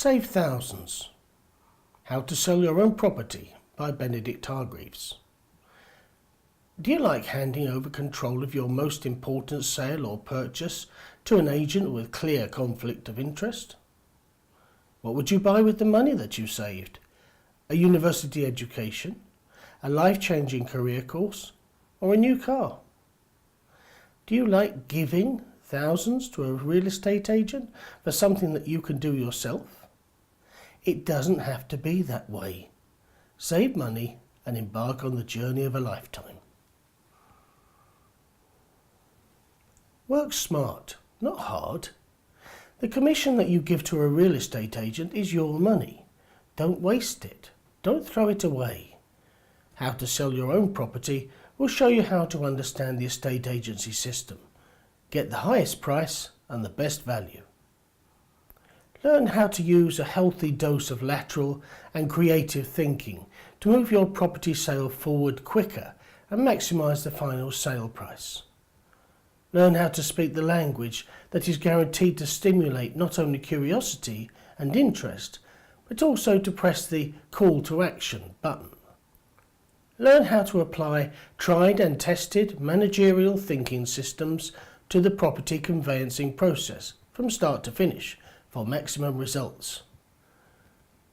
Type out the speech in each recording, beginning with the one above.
Save thousands. How to Sell Your Own Property by Benedict Hargreaves. Do you like handing over control of your most important sale or purchase to an agent with clear conflict of interest? What would you buy with the money that you saved? A university education, a life-changing career course, or a new car? Do you like giving thousands to a real estate agent for something that you can do yourself? It doesn't have to be that way. Save money and embark on the journey of a lifetime. Work smart, not hard. The commission that you give to a real estate agent is your money. Don't waste it. Don't throw it away. How to Sell Your Own Property will show you how to understand the estate agency system. Get the highest price and the best value. Learn how to use a healthy dose of lateral and creative thinking to move your property sale forward quicker and maximise the final sale price. Learn how to speak the language that is guaranteed to stimulate not only curiosity and interest, but also to press the call to action button. Learn how to apply tried and tested managerial thinking systems to the property conveyancing process from start to finish for maximum results.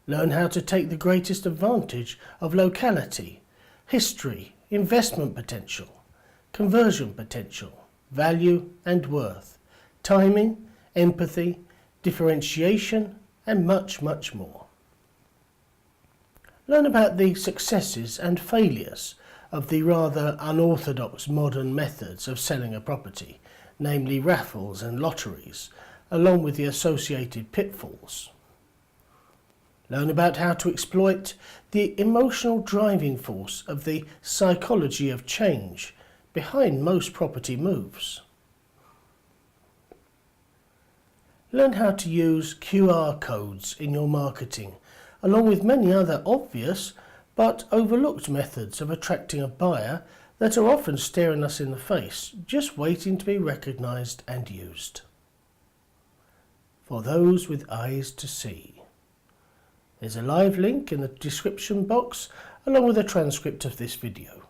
Learn how to take the greatest advantage of locality, history, investment potential, conversion potential, value and worth, timing, empathy, differentiation, and much, much more. Learn about the successes and failures of the rather unorthodox modern methods of selling a property, namely raffles and lotteries, along with the associated pitfalls. Learn about how to exploit the emotional driving force of the psychology of change behind most property moves. Learn how to use QR codes in your marketing, along with many other obvious but overlooked methods of attracting a buyer that are often staring us in the face, just waiting to be recognised and used. For those with eyes to see. There's a live link in the description box along with a transcript of this video.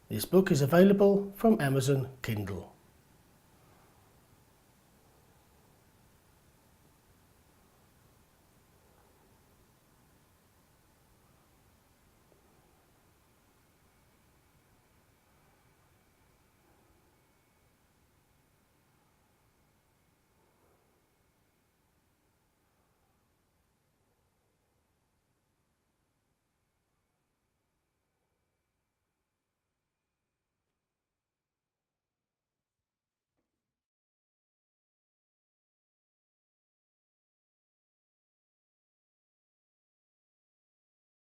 This book is available from Amazon Kindle.